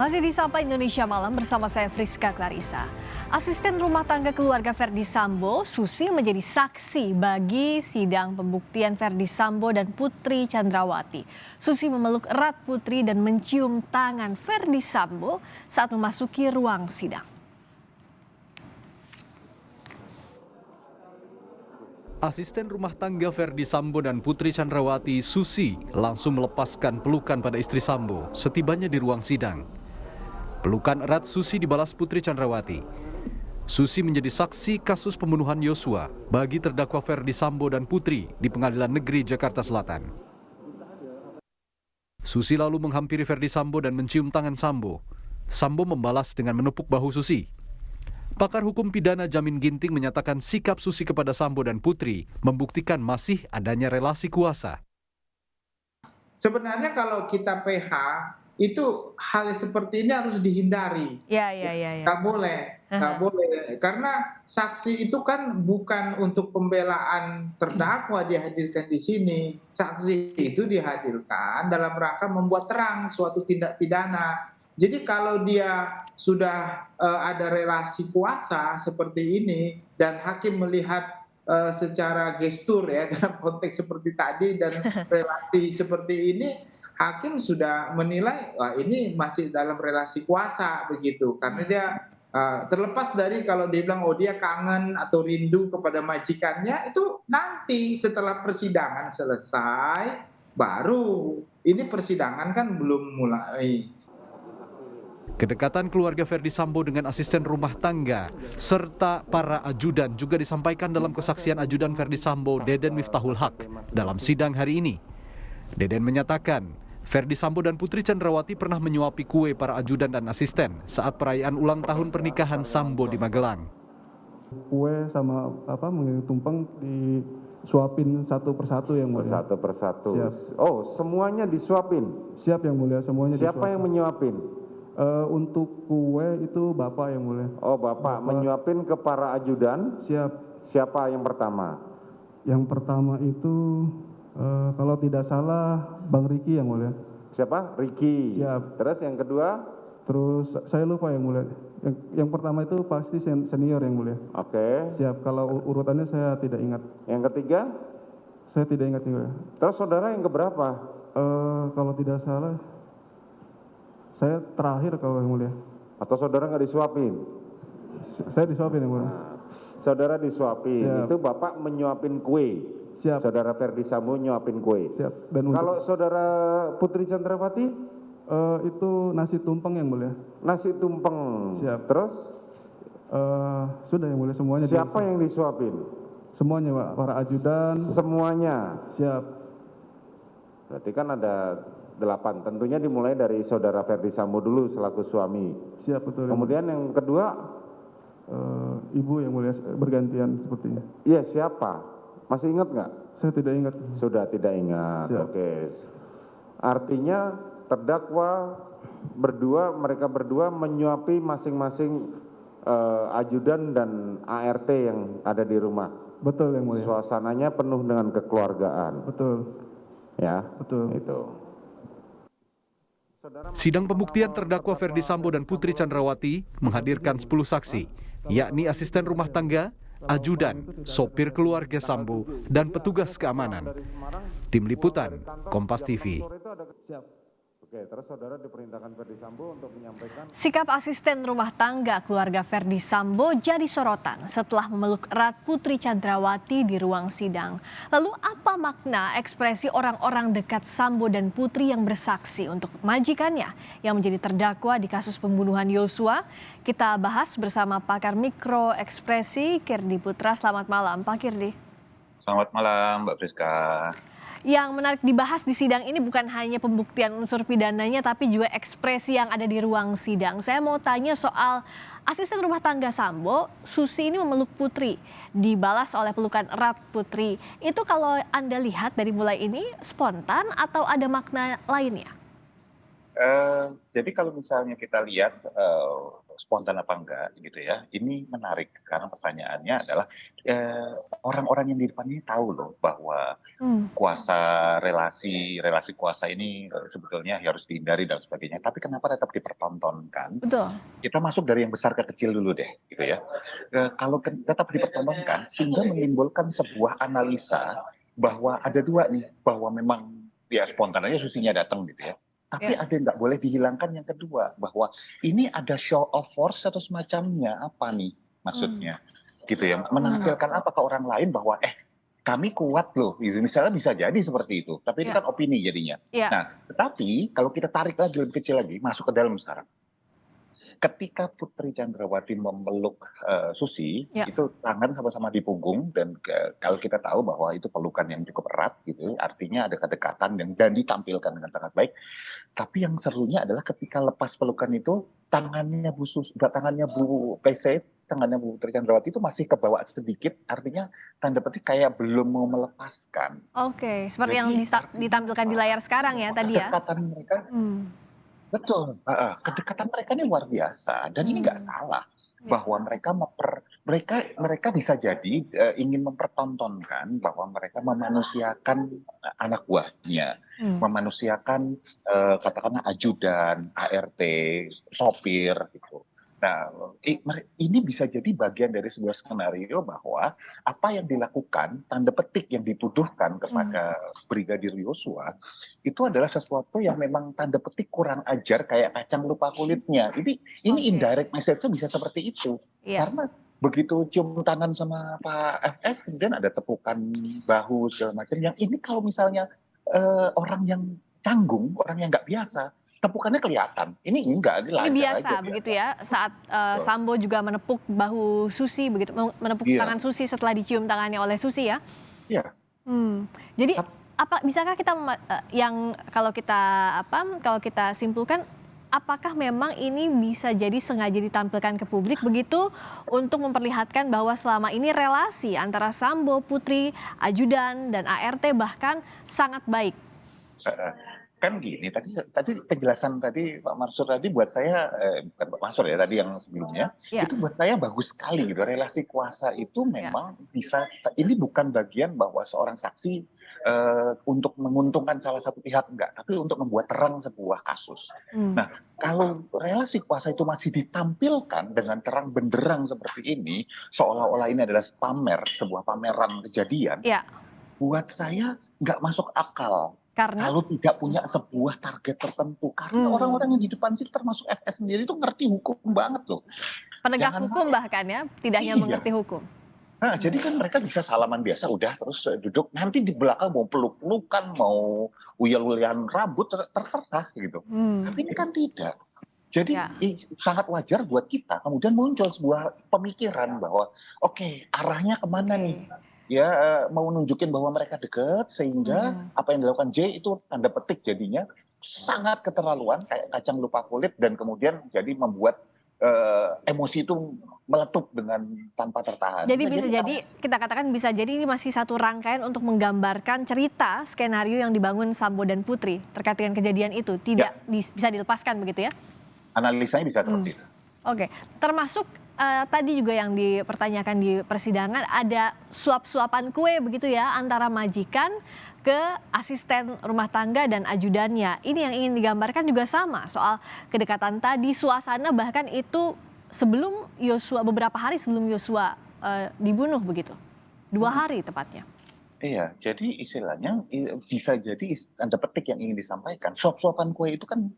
Masih di Sapa Indonesia Malam bersama saya Friska Clarissa. Asisten rumah tangga keluarga Verdi Sambo, Susi menjadi saksi bagi sidang pembuktian Verdi Sambo dan Putri Chandrawati. Susi memeluk erat Putri dan mencium tangan Verdi Sambo saat memasuki ruang sidang. Asisten rumah tangga Verdi Sambo dan Putri Chandrawati, Susi, langsung melepaskan pelukan pada istri Sambo setibanya di ruang sidang. Pelukan erat Susi dibalas Putri Chandrawati. Susi menjadi saksi kasus pembunuhan Yosua bagi terdakwa Verdi Sambo dan Putri di Pengadilan Negeri Jakarta Selatan. Susi lalu menghampiri Verdi Sambo dan mencium tangan Sambo. Sambo membalas dengan menepuk bahu Susi. Pakar hukum pidana Jamin Ginting menyatakan sikap Susi kepada Sambo dan Putri membuktikan masih adanya relasi kuasa. Sebenarnya kalau kita PH, itu hal seperti ini harus dihindari. Ya. Nggak boleh. Karena saksi itu kan bukan untuk pembelaan terdakwa dihadirkan di sini. Saksi itu dihadirkan dalam rangka membuat terang suatu tindak pidana. Jadi kalau dia sudah ada relasi kuasa seperti ini dan hakim melihat secara gestur ya dalam konteks seperti tadi dan relasi seperti ini, hakim sudah menilai wah ini masih dalam relasi kuasa begitu, karena dia terlepas dari kalau dia bilang oh dia kangen atau rindu kepada majikannya, itu nanti setelah persidangan selesai baru, ini persidangan kan belum mulai. Kedekatan keluarga Verdi Sambo dengan asisten rumah tangga serta para ajudan juga disampaikan dalam kesaksian ajudan Verdi Sambo, Deden Miftahul Haq, dalam sidang hari ini. Deden menyatakan Verdi Sambo dan Putri Chandrawati pernah menyuapi kue para ajudan dan asisten saat perayaan ulang tahun pernikahan Sambo di Magelang. Kue sama mengiring tumpeng disuapin satu persatu yang mulia. Satu persatu. Siap. Oh, semuanya disuapin. Siap yang mulia, semuanya Siapa disuapin. yang menyuapin? Untuk kue itu Bapak yang mulia. Oh, Bapak menyuapin ke para ajudan. Siap. Siapa yang pertama? Yang pertama itu kalau tidak salah Bang Riki yang mulia. Siapa? Riki. Siap. Terus yang kedua? Terus saya lupa yang mulia. Yang pertama itu pasti senior yang mulia. Oke. Siap. Kalau urutannya saya tidak ingat. Yang ketiga? Saya tidak ingat yang mulia. Terus saudara yang keberapa? Kalau tidak salah saya terakhir kalau yang mulia. Atau saudara nggak disuapin? Saya disuapin yang mulia. Saudara disuapin. Siap. Itu Bapak menyuapin kue. Siap. Saudara Verdi Sambo nyuapin kue. Siap. Dan Kalau saudara Putri Chandrawati? itu nasi tumpeng yang mulia. Nasi tumpeng. Siap. Terus? Sudah yang mulia semuanya. Siapa yang disuapin? Semuanya Pak, para ajudan. Semuanya. Siap. Berarti kan ada 8. Tentunya dimulai dari saudara Verdi Sambo dulu selaku suami. Siap, betul. Kemudian yang kedua? Ibu yang mulia bergantian sepertinya. Iya, siapa? Masih ingat nggak? Saya tidak ingat. Sudah tidak ingat. Siap. Oke. Artinya terdakwa mereka berdua menyuapi masing-masing ajudan dan ART yang ada di rumah. Betul yang mulia. Suasananya penuh dengan kekeluargaan. Betul. Ya. Betul. Itu. Sidang pembuktian terdakwa Verdi Sambo dan Putri Chandrawati menghadirkan 10 saksi, yakni asisten rumah tangga, ajudan, sopir keluarga Sambo, dan petugas keamanan. Tim Liputan, Kompas TV. Oke, terus saudara diperintahkan Verdi Sambo untuk menyampaikan. Sikap asisten rumah tangga keluarga Verdi Sambo jadi sorotan setelah memeluk erat Putri Chandrawati di ruang sidang. Lalu apa makna ekspresi orang-orang dekat Sambo dan Putri yang bersaksi untuk majikannya yang menjadi terdakwa di kasus pembunuhan Yosua? Kita bahas bersama pakar mikro ekspresi Kirdi Putra. Selamat malam Pak Kirdi. Selamat malam Mbak Friska. Yang menarik dibahas di sidang ini bukan hanya pembuktian unsur pidananya, tapi juga ekspresi yang ada di ruang sidang. Saya mau tanya soal asisten rumah tangga Sambo, Susi ini memeluk Putri, dibalas oleh pelukan erat Putri. Itu kalau Anda lihat dari mulai ini spontan atau ada makna lainnya? Jadi kalau misalnya kita lihat, spontan apa enggak gitu ya, ini menarik karena pertanyaannya adalah, eee, orang-orang yang di depan ini tahu loh bahwa Hmm, relasi kuasa ini, sebetulnya harus dihindari dan sebagainya, tapi kenapa tetap dipertontonkan? betul. Kita masuk dari yang besar ke kecil dulu deh, gitu ya. Kalau tetap dipertontonkan, sehingga menimbulkan sebuah analisa bahwa ada 2 nih, bahwa memang ya spontan aja Susinya datang gitu ya. Tapi Ya. ada yang nggak boleh dihilangkan yang kedua, bahwa ini ada show of force atau semacamnya, apa nih Hmm, maksudnya? Gitu ya, hmm, menampilkan apa ke orang lain bahwa, kami kuat loh, gitu. Misalnya bisa jadi seperti itu, tapi ini ya, kan opini jadinya. ya. Nah, tetapi kalau kita tarik lagi lebih kecil lagi, masuk ke dalam sekarang. Ketika Putri Candrawati memeluk, Susi, Ya. itu tangan sama-sama di punggung dan kalau kita tahu bahwa itu pelukan yang cukup erat gitu, artinya ada kedekatan dan ditampilkan dengan sangat baik. Tapi yang serunya adalah ketika lepas pelukan itu, tangannya Bu PC, tangannya Bu Putri Candrawati itu masih kebawa sedikit, artinya tanda petik kayak belum mau melepaskan. Oke, seperti yang Jadi artinya ditampilkan di apa? layar sekarang ya Bahwa tadi ya? kedekatan mereka Hmm, betul, heeh, kedekatan mereka ini luar biasa dan ini nggak hmm, salah ya. bahwa mereka mereka bisa jadi, ingin mempertontonkan bahwa mereka memanusiakan, anak buahnya, Hmm. memanusiakan, katakanlah ajudan, ART, sopir gitu. Nah, ini bisa jadi bagian dari sebuah skenario bahwa apa yang dilakukan, tanda petik yang dituduhkan Hmm. kepada Brigadir Yosua itu adalah sesuatu yang memang tanda petik kurang ajar kayak kacang lupa kulitnya. Ini Oke, indirect message-nya bisa seperti itu. iya. Karena begitu cium tangan sama Pak FS, kemudian ada tepukan bahu segala macam. Yang ini kalau misalnya orang yang canggung, orang yang nggak biasa, tepukannya kelihatan. Ini enggak, ini Ini lancar aja biasa biasa. begitu ya, saat Betul. Sambo juga menepuk bahu Susi begitu, menepuk Iya, tangan Susi setelah dicium tangannya oleh Susi ya? iya. Hmm. Jadi Tap- bisakah kita yang kalau kita simpulkan, apakah memang ini bisa jadi sengaja ditampilkan ke publik begitu untuk memperlihatkan bahwa selama ini relasi antara Sambo, Putri, Ajudan dan ART bahkan sangat baik? Heeh. Kan gini, tadi penjelasan tadi Pak Mansur tadi buat saya, bukan Pak Mansur ya, tadi yang sebelumnya, Ya, itu buat saya bagus sekali gitu. Relasi kuasa itu ya. memang bisa, ini bukan bagian bahwa seorang saksi, untuk menguntungkan salah satu pihak, enggak, tapi untuk membuat terang sebuah kasus. Hmm. Nah, kalau relasi kuasa itu masih ditampilkan dengan terang benderang seperti ini, seolah-olah ini adalah sebuah pameran kejadian, Ya, buat saya nggak masuk akal karena kalau tidak punya sebuah target tertentu. Karena hmm, orang-orang yang di depan sini termasuk FS sendiri itu ngerti hukum banget loh. penegak Jangan hukum sampai bahkan ya, tidak hanya iya. mengerti hukum. Nah, Hmm. jadi kan mereka bisa salaman biasa udah terus duduk, nanti di belakang mau peluk-pelukan, mau uyel-uyelan rambut terserah gitu. Hmm. Tapi ini kan tidak. Jadi Ya, sangat wajar buat kita kemudian muncul sebuah pemikiran bahwa oke, arahnya kemana oke. nih? Ya, mau nunjukin bahwa mereka dekat sehingga Hmm. apa yang dilakukan J itu tanda petik jadinya sangat keterlaluan kayak kacang lupa kulit dan kemudian jadi membuat, emosi itu meletup dengan tanpa tertahan. Jadi Nah, bisa jadi jadi kita katakan bisa jadi ini masih satu rangkaian untuk menggambarkan cerita skenario yang dibangun Sambo dan Putri terkait dengan kejadian itu ya, tidak bisa dilepaskan begitu ya? analisanya bisa Hmm. seperti itu. Oke, termasuk tadi juga yang dipertanyakan di persidangan ada suap-suapan kue begitu ya antara majikan ke asisten rumah tangga dan ajudannya. Ini yang ingin digambarkan juga sama soal kedekatan tadi, suasana bahkan itu sebelum Yosua beberapa hari sebelum Yosua dibunuh begitu. 2 hari tepatnya. Iya, jadi istilahnya bisa jadi tanda petik yang ingin disampaikan. Suap-suapan kue itu kan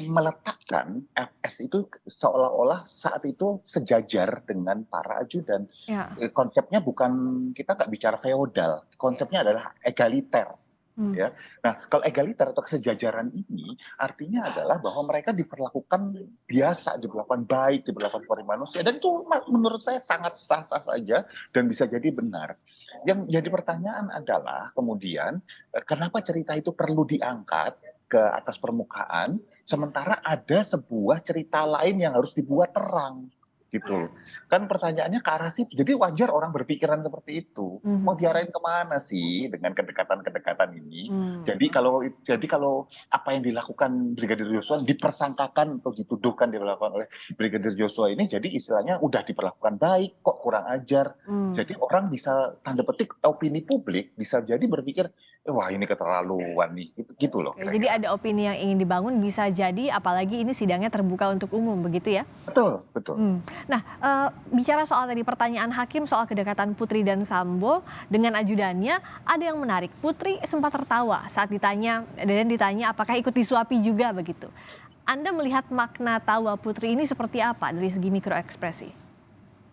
meletakkan FS itu seolah-olah saat itu sejajar dengan para ajudan. Ya. Konsepnya bukan, kita nggak bicara feodal, konsepnya adalah egaliter. Hmm. Ya, nah kalau egaliter atau kesejajaran ini artinya adalah bahwa mereka diperlakukan biasa, diperlakukan baik, diperlakukan seperti manusia, dan itu menurut saya sangat sah-sah saja dan bisa jadi benar. Yang jadi pertanyaan adalah kemudian kenapa cerita itu perlu diangkat ke atas permukaan, sementara ada sebuah cerita lain yang harus dibuat terang. gitu. Kan pertanyaannya ke arah situ. Jadi wajar orang berpikiran seperti itu. Mau diarahin kemana sih dengan kedekatan-kedekatan ini? Jadi kalau apa yang dilakukan Brigadir Yosua dipersangkakan atau dituduhkan dilakukan oleh Brigadir Yosua ini, jadi istilahnya udah diperlakukan baik, kok kurang ajar. Jadi orang bisa tanda petik opini publik bisa jadi berpikir, wah ini keterlaluan nih, gitu loh. Oke, jadi ada opini yang ingin dibangun bisa jadi, apalagi ini sidangnya terbuka untuk umum, begitu ya? Betul, betul. Nah, bicara soal tadi pertanyaan hakim soal kedekatan Putri dan Sambo dengan ajudannya, ada yang menarik. Putri sempat tertawa saat ditanya apakah ikut disuapi juga begitu. Anda melihat makna tawa Putri ini seperti apa dari segi mikroekspresi?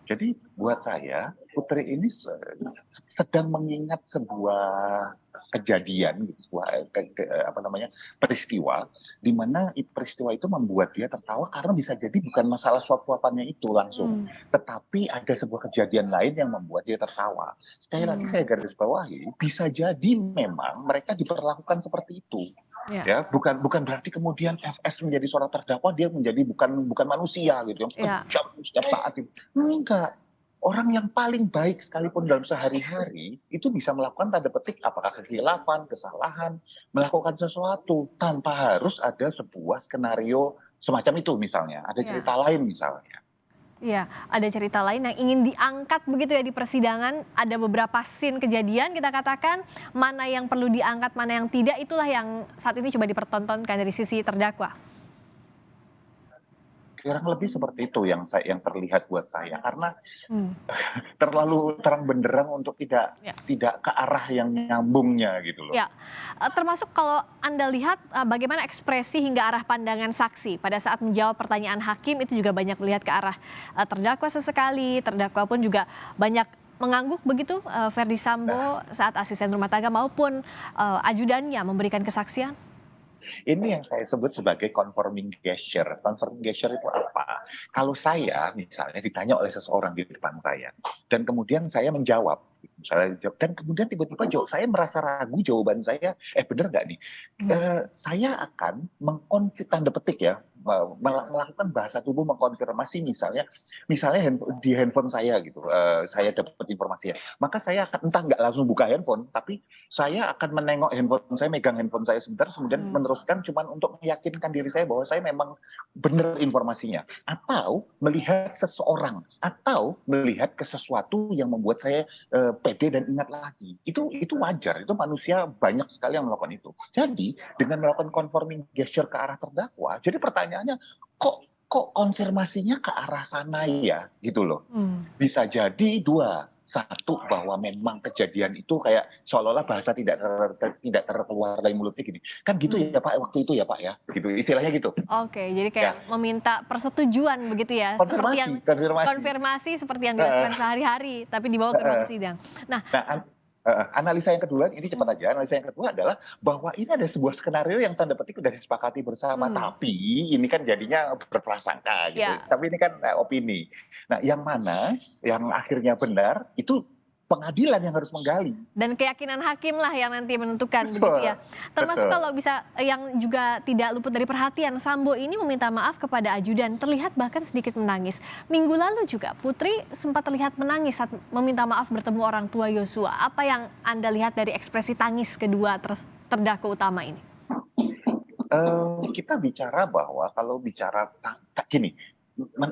Jadi buat saya Putri ini sedang mengingat sebuah kejadian, gitu, sebuah peristiwa, di mana peristiwa itu membuat dia tertawa karena bisa jadi bukan masalah suap-suapannya itu langsung, tetapi ada sebuah kejadian lain yang membuat dia tertawa. Sekali lagi saya garis bawahi, bisa jadi memang mereka diperlakukan seperti itu. Ya, bukan berarti kemudian FS menjadi seorang terdakwa dia menjadi bukan manusia gitu yang kejam setiap saat itu. Enggak. Orang yang paling baik sekalipun dalam sehari-hari itu bisa melakukan tanda petik apakah kekhilafan, kesalahan, melakukan sesuatu tanpa harus ada sebuah skenario semacam itu misalnya, ada cerita lain misalnya. Iya, ada cerita lain yang ingin diangkat begitu ya di persidangan. Ada beberapa scene kejadian kita katakan, mana yang perlu diangkat, mana yang tidak, itulah yang saat ini coba dipertontonkan dari sisi terdakwa. Kurang lebih seperti itu yang terlihat buat saya, karena terlalu terang benderang untuk tidak ke arah yang nyambungnya gitu loh. Ya, termasuk kalau Anda lihat bagaimana ekspresi hingga arah pandangan saksi pada saat menjawab pertanyaan hakim itu juga banyak melihat ke arah terdakwa sesekali, terdakwa pun juga banyak mengangguk begitu Ferdi Sambo saat asisten rumah tangga maupun ajudannya memberikan kesaksian. Ini yang saya sebut sebagai conforming gesture. Conforming gesture itu apa? Kalau saya misalnya ditanya oleh seseorang di depan saya, dan kemudian saya menjawab, dan kemudian tiba-tiba saya merasa ragu jawaban saya, bener nggak nih? Saya akan tanda petik ya, melakukan bahasa tubuh mengkonfirmasi misalnya di handphone saya gitu, saya dapat informasinya, maka saya akan entah nggak langsung buka handphone, tapi saya akan menengok handphone saya, megang handphone saya sebentar, kemudian meneruskan cuman untuk meyakinkan diri saya bahwa saya memang benar informasinya, atau melihat seseorang, atau melihat ke sesuatu yang membuat saya pede dan ingat lagi. Itu wajar, itu manusia banyak sekali yang melakukan itu. Jadi dengan melakukan conforming gesture ke arah terdakwa, jadi pertanyaannya kok konfirmasinya ke arah sana ya gitu loh. Bisa jadi dua. Satu, bahwa memang kejadian itu kayak seolah-olah bahasa tidak terkeluar dari mulutnya gini. Kan gitu ya Pak, waktu itu ya Pak ya. Gitu, istilahnya gitu. Oke, jadi kayak meminta persetujuan begitu ya. Konfirmasi seperti yang dilakukan sehari-hari, tapi dibawa ke ruang sidang. Nah, analisa yang kedua, ini cepat aja, analisa yang kedua adalah bahwa ini ada sebuah skenario yang tanda petik sudah disepakati bersama, tapi ini kan jadinya berprasangka gitu. Tapi ini kan opini. Nah, yang mana yang akhirnya benar itu pengadilan yang harus menggali. Dan keyakinan hakim lah yang nanti menentukan begitu ya. Termasuk kalau bisa yang juga tidak luput dari perhatian, Sambo ini meminta maaf kepada ajudan, terlihat bahkan sedikit menangis. Minggu lalu juga Putri sempat terlihat menangis saat meminta maaf bertemu orang tua Yosua. Apa yang Anda lihat dari ekspresi tangis kedua terdakwa utama ini? Kita bicara bahwa kalau bicara gini,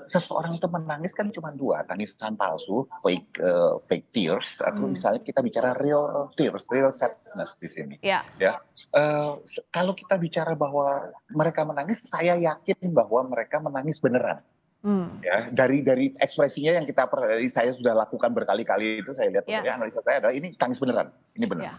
seseorang itu menangis kan cuma dua, tangisan palsu, fake tears, atau misalnya kita bicara real tears, real sadness di sini. Ya, kalau kita bicara bahwa mereka menangis, saya yakin bahwa mereka menangis beneran. Ya, dari ekspresinya yang saya sudah lakukan berkali-kali itu, saya lihat analisa saya adalah ini tangis beneran, ini benar.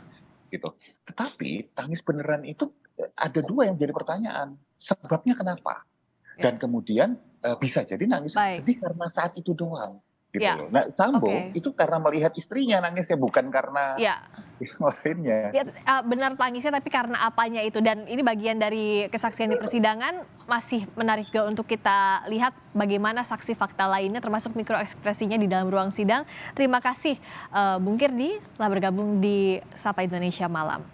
Gitu. Tetapi tangis beneran itu ada dua yang jadi pertanyaan, sebabnya kenapa? Dan kemudian bisa jadi nangis sedih karena saat itu doang. Gitu loh. Nah, Sambo itu karena melihat istrinya nangisnya, bukan karena yang lainnya. Benar tangisnya, tapi karena apanya itu. Dan ini bagian dari kesaksian di persidangan, masih menarik juga untuk kita lihat bagaimana saksi fakta lainnya, termasuk mikroekspresinya di dalam ruang sidang. Terima kasih Bung Kirdi telah bergabung di Sapa Indonesia Malam.